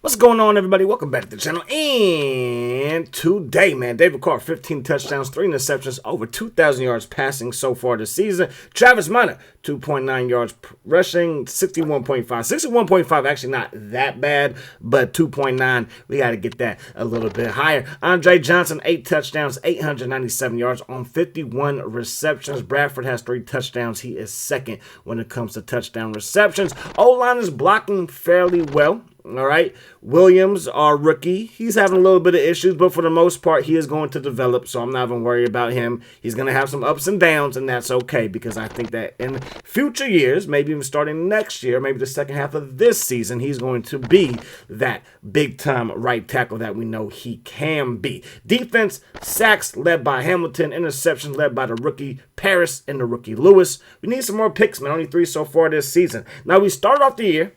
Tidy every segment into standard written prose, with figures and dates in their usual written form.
What's going on, everybody? Welcome back to the channel. And today, man, David Carr, 15 touchdowns, 3 interceptions, over 2,000 yards passing so far this season. Travis Minor, 2.9 yards rushing, 61.5. 61.5, actually not that bad, but 2.9, we got to get that a little bit higher. Andre Johnson, 8 touchdowns, 897 yards on 51 receptions. Bradford has 3 touchdowns. He is second when it comes to touchdown receptions. O-line is blocking fairly well. All right, Williams, our rookie, he's having a little bit of issues, but for the most part, he is going to develop, so I'm not even worried about him. He's going to have some ups and downs, and that's okay, because I think that in future years, maybe even starting next year, maybe the second half of this season, he's going to be that big-time right tackle that we know he can be. Defense, sacks led by Hamilton, interceptions led by the rookie Paris and the rookie Lewis. We need some more picks, man, only 3 so far this season. Now, we started off the year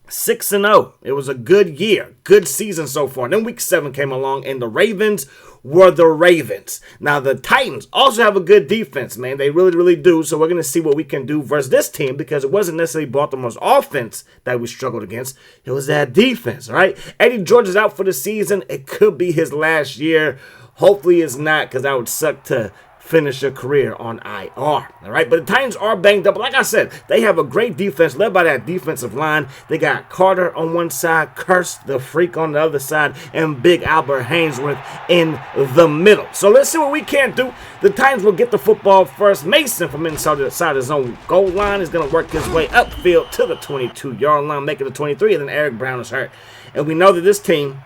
6-0. It was a good year, good season so far. And then week 7 came along, and the Ravens were the Ravens. Now, the Titans also have a good defense, man. They really, really do. So we're going to see what we can do versus this team, because it wasn't necessarily Baltimore's offense that we struggled against. It was that defense, all right? Eddie George is out for the season. It could be his last year. Hopefully it's not, because that would suck to finish a career on IR, all right? But the Titans are banged up. Like I said, they have a great defense led by that defensive line. They got Carter on one side, Curse the Freak on the other side, and Big Albert Haynesworth in the middle. So let's see what we can do. The Titans will get the football first. Mason from inside the his own goal line is going to work his way upfield to the 22-yard line, making the 23, and then Eric Brown is hurt. And we know that this team,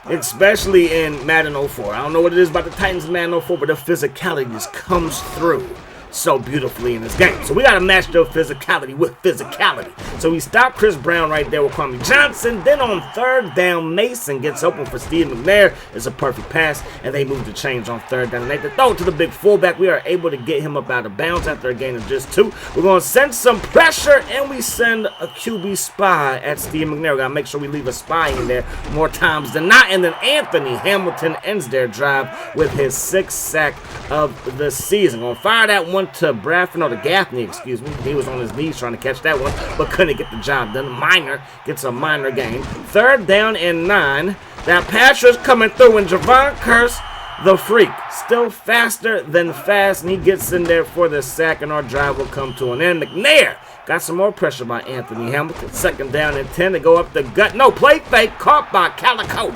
especially in Madden 04. I don't know what it is about the Titans in Madden 04, but the physicality just comes through so beautifully in this game. So we got to match their physicality with physicality. So we stop Chris Brown right there with Kwame Johnson. Then on third down, Mason gets open for Steve McNair. It's a perfect pass, and they move the chains on third down. And they throw it to the big fullback. We are able to get him up out of bounds after a gain of just 2. We're going to send some pressure, and we send a QB spy at Steve McNair. We got to make sure we leave a spy in there more times than not. And then Anthony Hamilton ends their drive with his 6th sack of the season. Going to fire that one to Bradford, no, to Gaffney, excuse me. He was on his knees trying to catch that one, but couldn't get the job done. Minor gets a minor gain. Third down and 9. That pass rush coming through, and Javon Curse, the Freak, still faster than fast, and he gets in there for the sack, and our drive will come to an end. McNair got some more pressure by Anthony Hamilton. Second down and 10 to go up the gut. No, play fake, caught by Calico.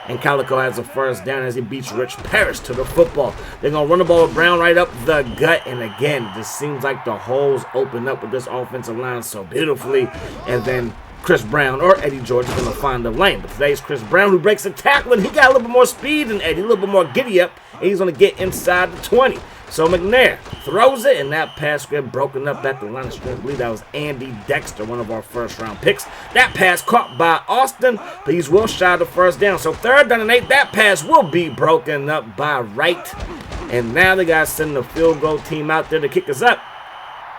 And Calico has a first down as he beats Rich Parrish to the football. They're going to run the ball with Brown right up the gut. And again, it just seems like the holes open up with this offensive line so beautifully. And then Chris Brown or Eddie George is going to find the lane. But today's Chris Brown who breaks the tackle, and he got a little bit more speed than Eddie, a little bit more giddy up, and he's going to get inside the 20. So McNair throws it, and that pass get broken up at the line of scrimmage. I believe that was Andy Dexter, one of our first-round picks. That pass caught by Austin, but he's well shy of the first down. So third down and 8, that pass will be broken up by Wright. And now they got to send the field goal team out there to kick us up.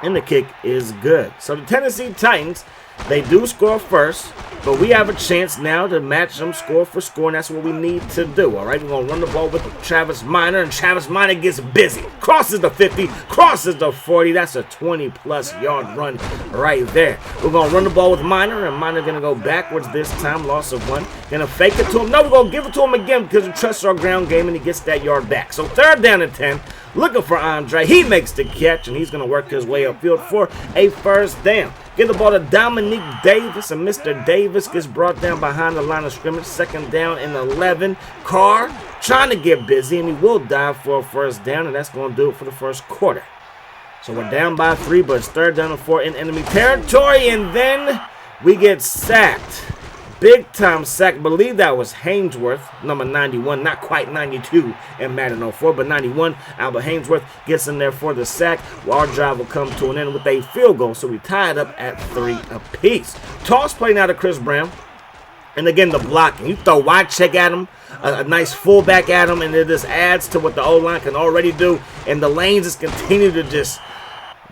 And the kick is good. So the Tennessee Titans, they do score first, but we have a chance now to match them score for score, and that's what we need to do, all right? We're going to run the ball with Travis Minor, and Travis Minor gets busy. Crosses the 50, crosses the 40. That's a 20-plus yard run right there. We're going to run the ball with Minor, and Minor going to go backwards this time, loss of 1. Going to fake it to him. No, we're going to give it to him again because we trust our ground game, and he gets that yard back. So third down and 10. Looking for Andre. He makes the catch, and he's going to work his way upfield for a first down. Get the ball to Dominique Davis, and Mr. Davis gets brought down behind the line of scrimmage. Second down and 11. Carr trying to get busy, and he will dive for a first down, and that's going to do it for the first quarter. So we're down by 3, but it's third down and 4 in enemy territory, and then we get sacked. Big time sack. Believe that was Haynesworth, number 91, not quite 92 in Madden 04, but 91. Albert Haynesworth gets in there for the sack. Our drive will come to an end with a field goal, so we tie it up at 3 apiece. Toss play now to Chris Brown. And again, the blocking. You throw wide check at him, a nice fullback at him, and it just adds to what the O-line can already do. And the lanes just continue to just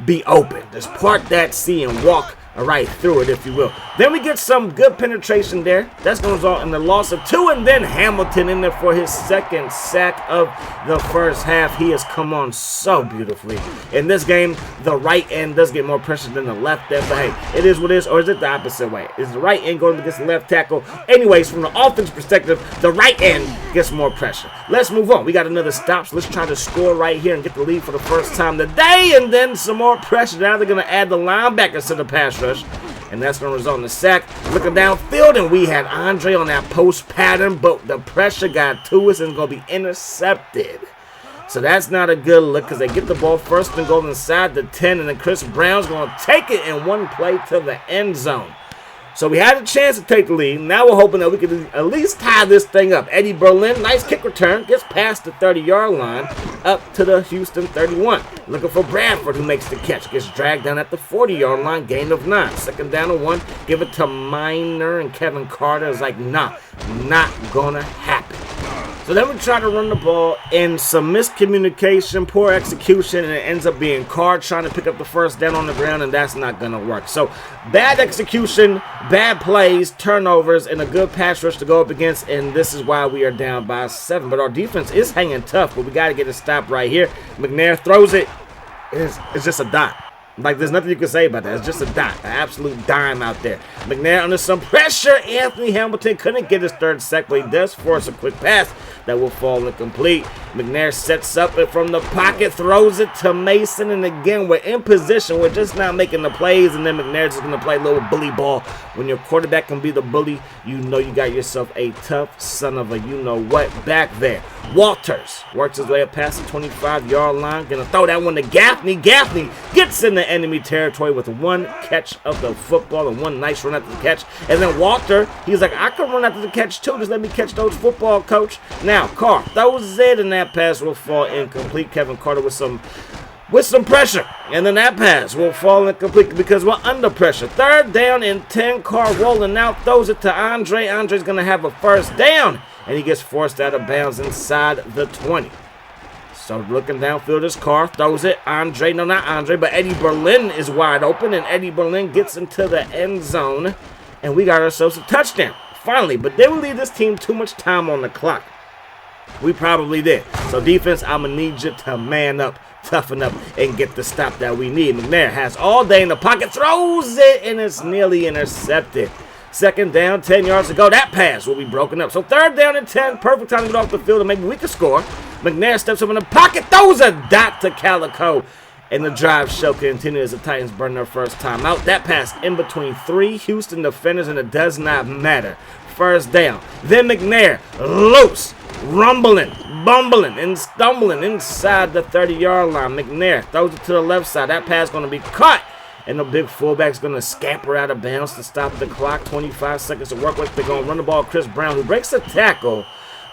be open. Just part that C and walk right through it, if you will. Then we get some good penetration there. That's going to result in the loss of 2, and then Hamilton in there for his second sack of the first half. He has come on so beautifully. In this game, the right end does get more pressure than the left end, but hey, it is what it is, or is it the opposite way? Is the right end going against the left tackle? Anyways, from the offense perspective, the right end gets more pressure. Let's move on. We got another stop, so let's try to score right here and get the lead for the first time today, and then some more pressure. Now they're going to add the linebackers to the pass rush, and that's going to result in a sack. Looking downfield, and we had Andre on that post pattern, but the pressure got to us and going to be intercepted. So that's not a good look because they get the ball first and go inside the 10, and then Chris Brown's going to take it in one play to the end zone. So we had a chance to take the lead. Now we're hoping that we can at least tie this thing up. Eddie Berlin, nice kick return, gets past the 30-yard line up to the Houston 31. Looking for Bradford, who makes the catch. Gets dragged down at the 40-yard line, gain of 9. Second down and 1. Give it to Miner, and Kevin Carter is like, nah, not gonna happen. So then we try to run the ball, and some miscommunication, poor execution, and it ends up being Carr trying to pick up the first down on the ground, and that's not going to work. So bad execution, bad plays, turnovers, and a good pass rush to go up against, and this is why we are down by 7. But our defense is hanging tough, but we got to get a stop right here. McNair throws it. It's just a dot. Like, there's nothing you can say about that. It's just a dot, an absolute dime out there. McNair under some pressure. Anthony Hamilton couldn't get his third sack, but he does force a quick pass that will fall incomplete. McNair sets up it from the pocket, throws it to Mason, and again, we're in position. We're just not making the plays, and then McNair's just going to play a little bully ball. When your quarterback can be the bully, you know you got yourself a tough son of a you-know-what back there. Walters works his way up past the 25-yard line. Going to throw that one to Gaffney. Gaffney gets in the enemy territory with one catch of the football and one nice run after the catch. And then Walter, he's like, I can run after the catch too. Just let me catch those football, coach. Now, Carr throws it, and that pass will fall incomplete. Kevin Carter with some pressure, and then that pass will fall incomplete because we're under pressure. Third down and 10. Carr rolling out, throws it to Andre. Andre's going to have a first down, and he gets forced out of bounds inside the 20. So looking downfield is Carr, throws it. Andre, no, not Andre, but Eddie Berlin is wide open, and Eddie Berlin gets into the end zone, and we got ourselves a touchdown, finally. But they will leave this team too much time on the clock. We probably did. So defense, I'm going to need you to man up, toughen up, and get the stop that we need. McNair has all day in the pocket, throws it, and it's nearly intercepted. Second down, 10 yards to go. That pass will be broken up. So third down and 10, perfect time to get off the field, and maybe we can score. McNair steps up in the pocket, throws a dot to Calico, and the drive shall continue as the Titans burn their first time out. That pass in between 3 Houston defenders, and it does not matter. First down. Then McNair loose, rumbling, bumbling, and stumbling inside the 30-yard line. McNair throws it to the left side. That pass going to be caught, and the big fullback's going to scamper out of bounds to stop the clock. 25 seconds to work with. They're going to run the ball. Chris Brown, who breaks the tackle,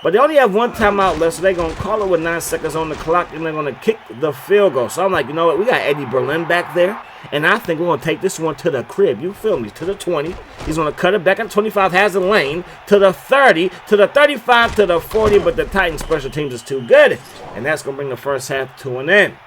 but they only have one timeout left, so they're going to call it with 9 seconds on the clock, and they're going to kick the field goal. So I'm like, you know what? We got Eddie Berlin back there, and I think we're going to take this one to the crib. You feel me? To the 20. He's going to cut it back at 25, has a lane, to the 30, to the 35, to the 40, but the Titans special teams is too good, and that's going to bring the first half to an end.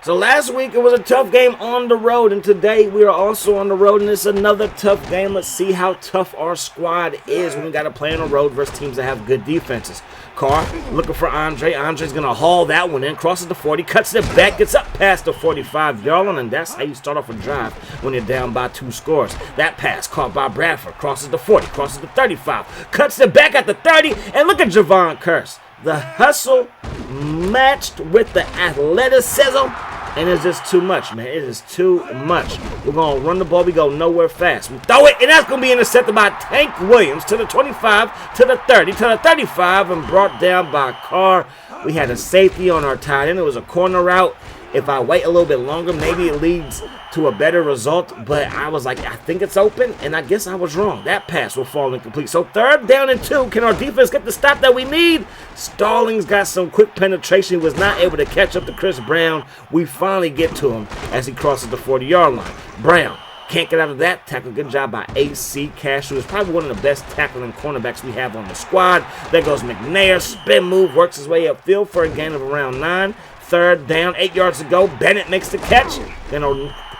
So last week it was a tough game on the road, and today we are also on the road, and it's another tough game. Let's see how tough our squad is when we got to play on the road versus teams that have good defenses. Carr looking for Andre. Andre's going to haul that one in, crosses the 40, cuts it back, gets up past the 45-yard line, and that's how you start off a drive when you're down by 2 scores. That pass caught by Bradford, crosses the 40, crosses the 35, cuts it back at the 30, and look at Javon Curse. The hustle matched with the athleticism, and it's just too much, man. It is too much. We're going to run the ball. We go nowhere fast. We throw it, and that's going to be intercepted by Tank Williams to the 25, to the 30, to the 35, and brought down by Carr. We had a safety on our tight end. It was a corner route. If I wait a little bit longer, maybe it leads to a better result. But I was like, I think it's open, and I guess I was wrong. That pass will fall incomplete. So third down and 2. Can our defense get the stop that we need? Stallings got some quick penetration. He was not able to catch up to Chris Brown. We finally get to him as he crosses the 40-yard line. Brown can't get out of that tackle. Good job by A.C. Cash, who is probably one of the best tackling cornerbacks we have on the squad. There goes McNair. Spin move, works his way upfield for a gain of around 9. Third down, 8 yards to go. Bennett makes the catch. Then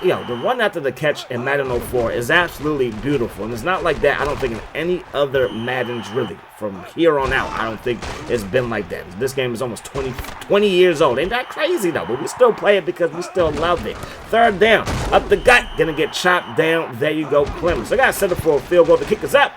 the run after the catch in Madden 04 is absolutely beautiful. And it's not like that, I don't think, in any other Maddens really. From here on out, I don't think it's been like that. This game is almost 20 years old. Ain't that crazy, though? But we still play it because we still love it. Third down, up the gut, gonna get chopped down. There you go, Clemens. I got set up for a field goal. The kick is up.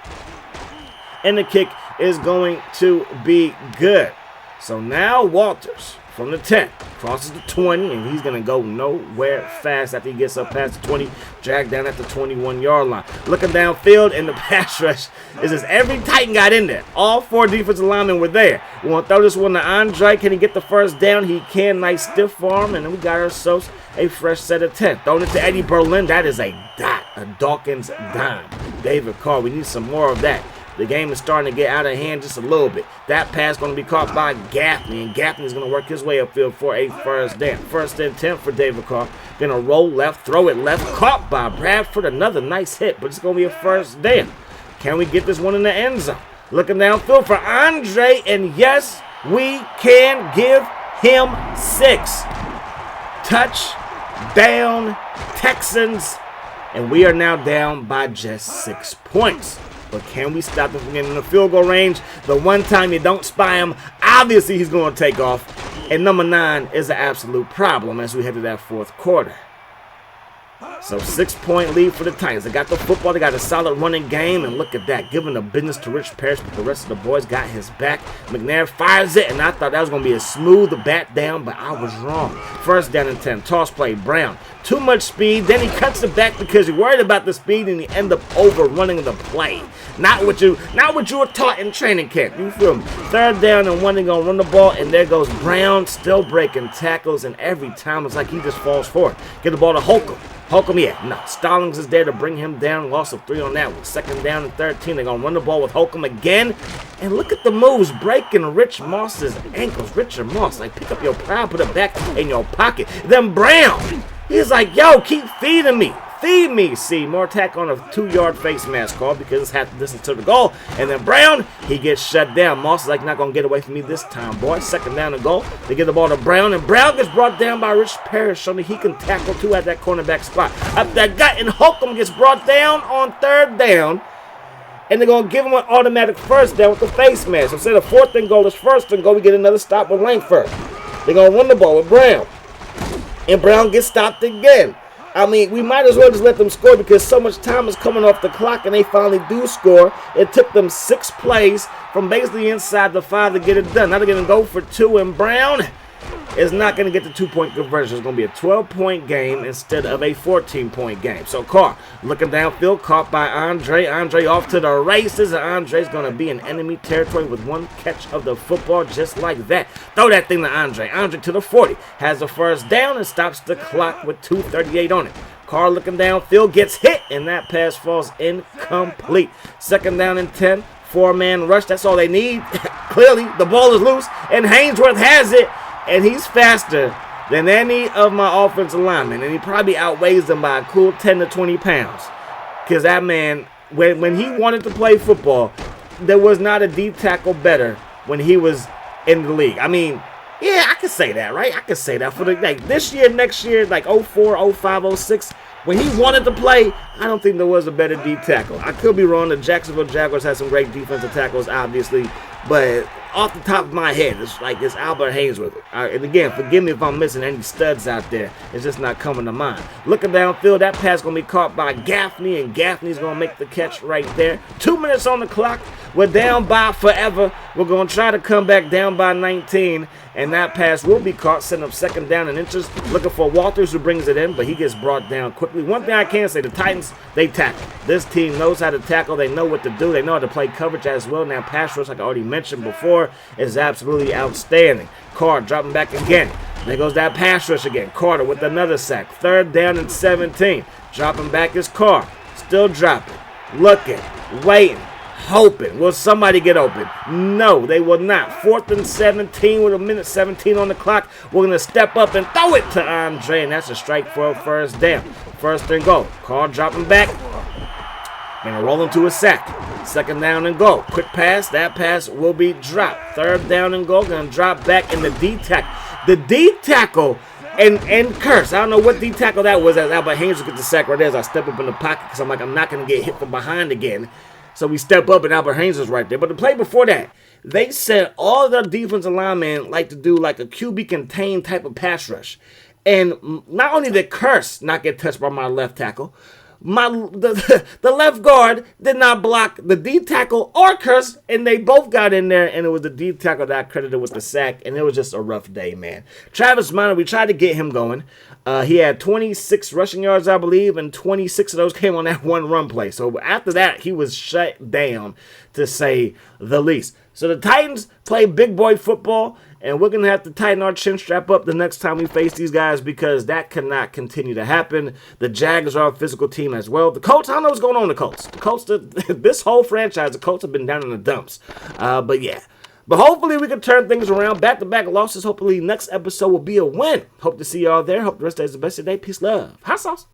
And the kick is going to be good. So now Walters from the 10 crosses the 20, and he's going to go nowhere fast after he gets up past the 20, dragged down at the 21-yard line. Looking downfield, and the pass rush is just every Titan got in there. All 4 defensive linemen were there. We want to throw this one to Andre. Can he get the first down? He can. Nice stiff arm, and then we got ourselves a fresh set of 10. Throwing it to Eddie Berlin. That is a dot, a Dawkins dime. David Carr, we need some more of that. The game is starting to get out of hand just a little bit. That pass going to be caught by Gaffney, and Gaffney is going to work his way upfield for a first down. First and 10 for David Carr. Going to roll left, throw it left, caught by Bradford. Another nice hit, but it's going to be a first down. Can we get this one in the end zone? Looking downfield for Andre, and yes, we can give him 6. Touchdown, Texans, and we are now down by just 6 points. But can we stop him from getting in the field goal range? The one time you don't spy him, obviously he's going to take off. And number 9 is an absolute problem as we head to that fourth quarter. So 6-point lead for the Titans. They got the football. They got a solid running game. And look at that. Giving the business to Rich Parrish, but the rest of the boys got his back. McNair fires it, and I thought that was going to be a smooth bat down, but I was wrong. First down and 10. Toss play. Brown. Too much speed. Then he cuts it back because you're worried about the speed, and he end up overrunning the play. Not what you were taught in training camp. You feel me? Third down and 1. They're going to run the ball, and there goes Brown, still breaking tackles, and every time it's like he just falls forward. Get the ball to Holcomb. Holcomb, yeah, no. Stallings is there to bring him down. Loss of 3 on that one. Second down and 13. They're going to run the ball with Holcomb again. And look at the moves breaking Rich Moss's ankles. Richard Moss, like, pick up your pride, put it back in your pocket. Then Brown, he's like, yo, keep feeding me. Feed me. See, more attack on a 2-yard face mask call because it's half the distance to the goal. And then Brown, he gets shut down. Moss is like, not going to get away from me this time, boy. Second down and goal. They get the ball to Brown, and Brown gets brought down by Rich Parrish, showing that he can tackle too at that cornerback spot. Up that gut, and Holcomb gets brought down on third down. And they're going to give him an automatic first down with the face mask. Instead of fourth and goal, it's first and goal. We get another stop with Langford. They're going to run the ball with Brown. And Brown gets stopped again. I mean, we might as well just let them score because so much time is coming off the clock, and they finally do score. It took them 6 plays from basically inside the 5 to get it done. Now they're going to go for 2, and Brown is not going to get the 2-point conversion. It's going to be a 12-point game instead of a 14-point game. So Carr looking downfield, caught by Andre. Andre off to the races, and Andre's going to be in enemy territory with 1 catch of the football just like that. Throw that thing to Andre. Andre to the 40. Has the first down and stops the clock with 2:38 on it. Carr looking downfield, gets hit, and that pass falls incomplete. Second down and 10. 4-man rush. That's all they need. Clearly, the ball is loose, and Hainsworth has it. And he's faster than any of my offensive linemen. And he probably outweighs them by a cool 10 to 20 pounds. Because that man, when he wanted to play football, there was not a D tackle better when he was in the league. I mean, yeah, I could say that, right? I could say that for this year, next year, like 04, 05, 06. When he wanted to play, I don't think there was a better D tackle. I could be wrong. The Jacksonville Jaguars had some great defensive tackles, obviously. But off the top of my head, it's Albert Hainsworth. And again, forgive me if I'm missing any studs out there. It's just not coming to mind. Looking downfield, that pass going to be caught by Gaffney, and Gaffney's going to make the catch right there. 2 minutes on the clock. We're down by forever. We're going to try to come back down by 19. And that pass will be caught, setting up second down and inches. Looking for Walters, who brings it in, but he gets brought down quickly. One thing I can say, the Titans, they tackle. This team knows how to tackle. They know what to do. They know how to play coverage as well. Now, pass rush, like I already mentioned before, is absolutely outstanding. Carr dropping back again. There goes that pass rush again. Carter with another sack. Third down and 17. Dropping back is Carr. Still dropping. Looking. Waiting. Hoping. Will somebody get open? No, they will not. 4th and 17 with 1:17 on the clock. We're going to step up and throw it to Andre, and that's a strike for a first down. First and goal. Carr dropping back. Going to roll him to a sack. Second down and goal. Quick pass. That pass will be dropped. Third down and goal. Going to drop back in the D tackle. The D tackle And curse. I don't know what D tackle that was. As Albert Haynes will get the sack right there as I step up in the pocket because I'm like, I'm not going to get hit from behind again. So we step up and Albert Haynes is right there. But the play before that, they said all their defensive linemen like to do like a QB contained type of pass rush. And not only did Curse not get touched by my left tackle, the left guard did not block the D tackle or Curse, and they both got in there, and it was the D tackle that I credited with the sack, and it was just a rough day, man. Travis Minor, we tried to get him going. He had 26 rushing yards, I believe, and 26 of those came on that one run play. So after that, he was shut down, to say the least. So the Titans play big boy football, and we're going to have to tighten our chin strap up the next time we face these guys because that cannot continue to happen. The Jags are a physical team as well. The Colts, I don't know what's going on with the Colts. The Colts, this whole franchise, the Colts have been down in the dumps. But yeah. But hopefully we can turn things around. Back-to-back losses. Hopefully next episode will be a win. Hope to see y'all there. Hope the rest of the day is the best of the day. Peace, love. Hot sauce.